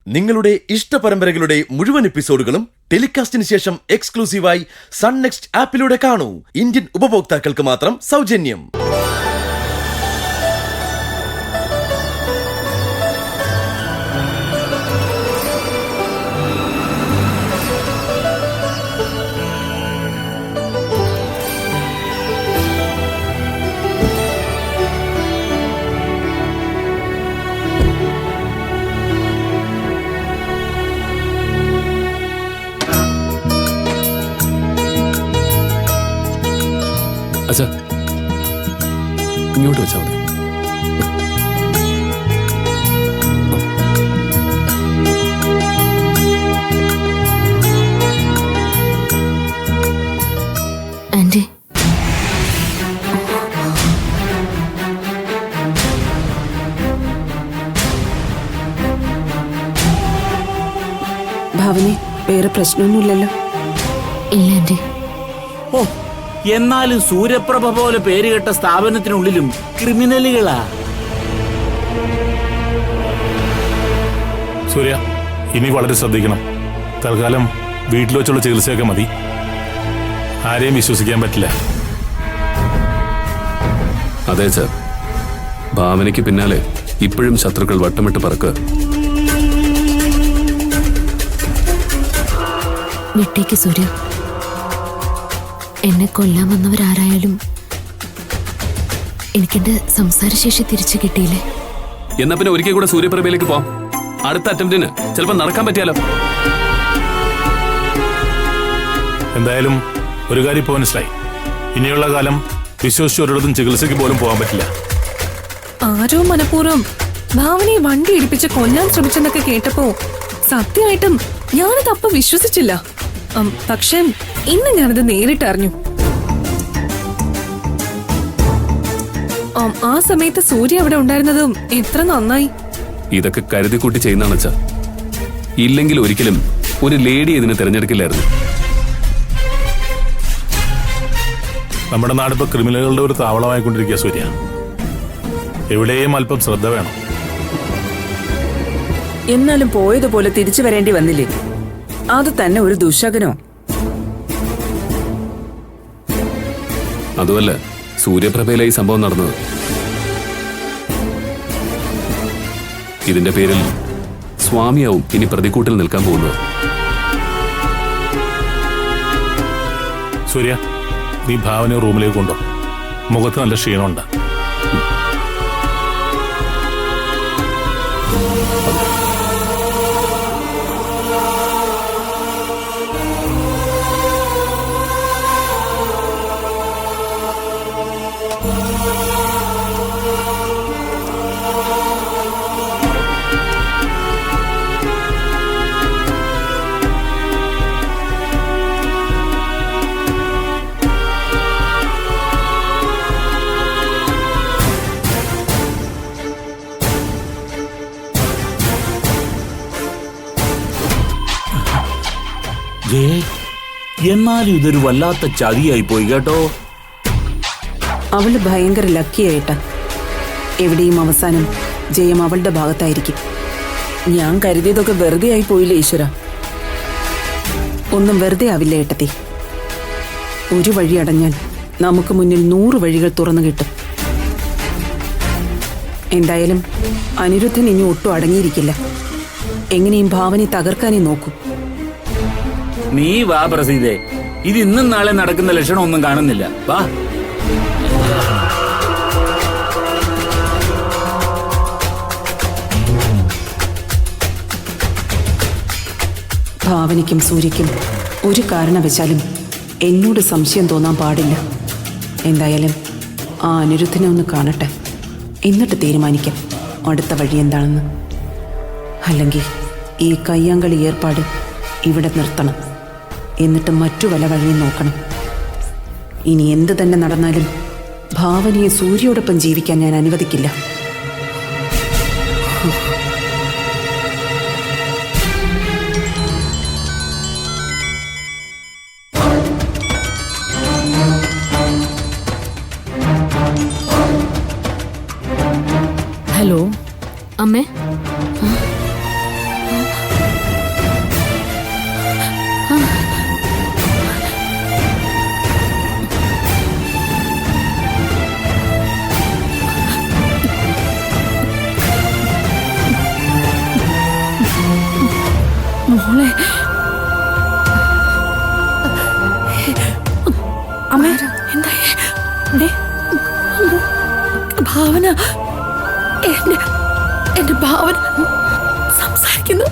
നിങ്ങളുടെ ഇഷ്ട പരമ്പരകളുടെ മുഴുവൻ എപ്പിസോഡുകളും ടെലികാസ്റ്റിന് ശേഷം എക്സ്ക്ലൂസീവായി സൺ നെക്സ്റ്റ് ആപ്പിലൂടെ കാണൂ. ഇന്ത്യൻ ഉപഭോക്താക്കൾക്ക് മാത്രം സൗജന്യം. അച്ഛാ, ഇങ്ങോട്ട് വെച്ചാൽ മതി. ആന്റി, ഭാവനെ, വേറെ പ്രശ്നമൊന്നുമില്ലല്ലോ? ഇല്ല ആന്റി. ഓ, എന്നാലും സൂര്യപ്രഭ പോലെ പേരുകെട്ട സ്ഥാപനത്തിനുള്ളിലും ക്രിമിനലുകളാ. സൂര്യ, ഇനി വളരെ ശ്രദ്ധിക്കണം. തൽക്കാലം വീട്ടിൽ വെച്ചുള്ള ചികിത്സയൊക്കെ മതി. ആരെയും വിശ്വസിക്കാൻ പറ്റില്ല. അതെ സർ, ഭാവനയ്ക്ക് പിന്നാലെ ഇപ്പോഴും ശത്രുക്കൾ വട്ടമിട്ട് പറക്കുക. വിട്ടേക്ക് സൂര്യ. എന്നെ കൊല്ലാൻ വന്നവരാരായാലും എനിക്കെന്റെ സംസാരശേഷി തിരിച്ചു കിട്ടിയില്ലേ? എന്നാ പിന്നെ ഒരിക്കൽ കൂടെ സൂര്യപ്രഭയിലേക്ക് പോവാം. അടുത്ത അറ്റംപ്റ്റിന് ചിലപ്പോൾ നടക്കാൻ പറ്റിയാലോ. എന്തായാലും ഒരു കാര്യം ഇപ്പോൾ മനസ്സിലായി. ഇനിയുള്ള കാലം വിശ്വസിച്ച് ഒരിടത്തും ചികിത്സയ്ക്ക് പോലും പോകാൻ പറ്റില്ല. ആരോ മനഃപൂർവ്വം ഭാവനയെ വണ്ടി ഇടിപ്പിച്ച് കൊല്ലാൻ ശ്രമിച്ചെന്നൊക്കെ കേട്ടപ്പോ സത്യമായിട്ടും ഞാനത് അപ്പൊ വിശ്വസിച്ചില്ല. പക്ഷേ ഇന്ന് ഞാനത് നേരിട്ട് അറിഞ്ഞു. ആ സമയത്ത് സൂര്യ അവിടെ ഉണ്ടായിരുന്നതും എത്ര നന്നായി. ഇതൊക്കെ കരുതി കൂട്ടി ചെയ്യുന്നതാണ് അച്ഛാ. ഇല്ലെങ്കിൽ ഒരിക്കലും ഒരു ലേഡി ഇതിനെ തിരഞ്ഞെടുക്കില്ലായിരുന്നു. നമ്മുടെ നാടിപ്പോൾ ക്രിമിനലുകളുടെ ഒരു താവളമായിക്കൊണ്ടിരിക്കുക സൂര്യ. എവിടെയും അല്പം ശ്രദ്ധ വേണം. എന്നാലും പോയതുപോലെ തിരിച്ചു വരേണ്ടി വന്നില്ലേ? അത് തന്നെ ഒരു ദുശകനോ? അതുമല്ല സൂര്യപ്രഭയിലെ ഈ സംഭവം നടന്നത്. ഇതിന്റെ പേരിൽ സ്വാമിയാവും ഇനി പ്രതിക്കൂട്ടിൽ നിൽക്കാൻ പോകുന്നത്. സൂര്യ, നീ ഭാവന റൂമിലേക്ക് കൊണ്ടോ. മുഖത്ത് നല്ല ക്ഷീണമുണ്ട്. എന്നാലും ഇതൊരു വല്ലാത്ത ചതിയായി പോയി കേട്ടോ. അവള് ഭയങ്കര ലക്കിയായിട്ടാ. എവിടെയും അവസാനം ജയം അവളുടെ ഭാഗത്തായിരിക്കും. ഞാൻ കരുതിയതൊക്കെ വെറുതെ ആയി പോയില്ലേ ഈശ്വര. ഒന്നും വെറുതെ ആവില്ല ഏട്ടത്തി. ഒരു വഴി അടഞ്ഞാൽ നമുക്ക് മുന്നിൽ 100 വഴികൾ തുറന്നു കിട്ടും. എന്തായാലും അനിരുദ്ധൻ ഇനി ഒട്ടും അടങ്ങിയിരിക്കില്ല. എങ്ങനെയും ഭാവനെ തകർക്കാനേ നോക്കൂ. നീ വാ പ്രസീതേ, ഇത് ഇന്നും നാളെ നടക്കുന്ന ലക്ഷണം ഒന്നും കാണുന്നില്ല. വാ. ഭാവനയ്ക്കും സൂര്യയ്ക്കും ഒരു കാരണവശാലും എന്നോട് സംശയം തോന്നാൻ പാടില്ല. എന്തായാലും ആ അനിരുദ്ധനെ ഒന്ന് കാണട്ടെ. എന്നിട്ട് തീരുമാനിക്കാം അടുത്ത വഴി എന്താണെന്ന്. അല്ലെങ്കിൽ ഈ കയ്യാങ്കളി ഏർപ്പാട് ഇവിടെ നിർത്തണം. എന്നിട്ട് മറ്റു വല്ല വഴിയും നോക്കണം. ഇനി എന്ത് തന്നെ നടന്നാലും ഭാവനയെ സൂര്യയോടൊപ്പം ജീവിക്കാൻ ഞാൻ അനുവദിക്കില്ല. ഹലോ അമ്മേ. മോളെ അമ്മ എന്താ ഭാവന എന്റെ ഭാവന സംസാരിക്കുന്നു.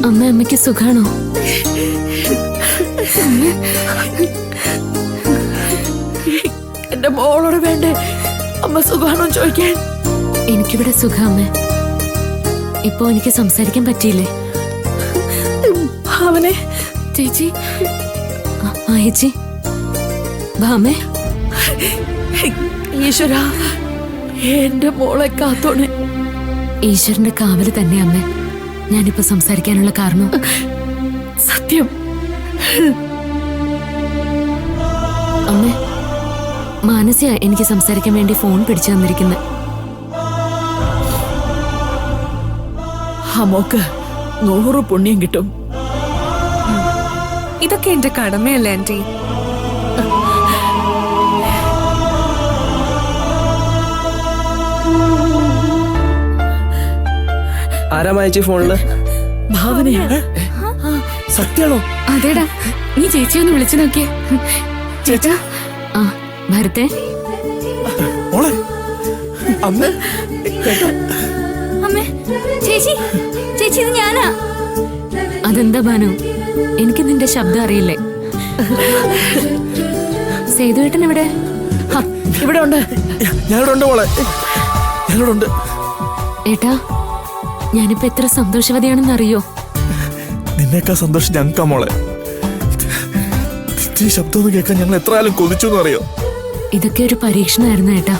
അമ്മയ്ക്ക് സുഖാണോ? എന്റെ മോളോട് വേണ്ടേ അമ്മ സുഖാണോ ചോദിക്കാൻ? എനിക്കിവിടെ സുഖം അമ്മ. ഇപ്പൊ എനിക്ക് സംസാരിക്കാൻ പറ്റിയില്ലേ? ഭാവനെ ചേച്ചി, ചേച്ചി, ഭാമേ. ഈശ്വര, എന്റെ മോളെ കാത്തോണെ. ഈശ്വരന്റെ കാവല് തന്നെ അമ്മ ഞാനിപ്പോ സംസാരിക്കാനുള്ള കാരണം. സത്യം അമ്മ, മാനസിക എനിക്ക് സംസാരിക്കാൻ വേണ്ടി ഫോൺ പിടിച്ചു തന്നിരിക്കുന്നത്. ആ മോക്ക് 100 പുണ്യം കിട്ടും. ഇതൊക്കെ എന്റെ കടമയല്ലേ ആന്റി. ആരാ മായച്ചി ഫോണില്? ഭാവനയാ. സത്യാണോ? അതേടാ, നീ ചേച്ചി ഒന്ന് വിളിച്ചു നോക്കിയേ. ചേച്ചാ. ആ ഭരത്തെ. മോളെ അമ്മ അമ്മേ, ചേച്ചി, ചേച്ചി ഇത് ഞാനാ. അതെന്താ ബാനു, എനിക്ക് നിന്റെ ശബ്ദം അറിയില്ലേ? സേതുവേട്ടൻ എവിടെ? ഇവിടെ ഉണ്ട്. ഞാനിവിടെ ഉണ്ട് മോളെ, ഞാനിവിടെ ഉണ്ട്. ഏട്ടാ, ഞാനിപ്പോ എത്ര സന്തോഷവതിയാണെന്ന് അറിയോ? നിന്നേക്കാ സന്തോഷം ഞങ്ങൾക്കാ മോളെ. ഈ ശബ്ദം ഒന്ന് കേൾക്കാൻ ഞങ്ങൾ എത്ര കാലം കൊതിച്ചു എന്നറിയോ? ഇതൊക്കെ ഒരു പരീക്ഷണമായിരുന്നു ഏട്ടാ.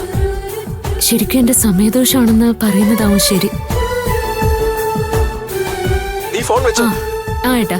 ശരിക്കും എന്റെ സമയദോഷമാണെന്ന് പറയുന്നതാവും ശരി. നീ ഫോൺ വെച്ചോ? ആ ഏട്ടാ.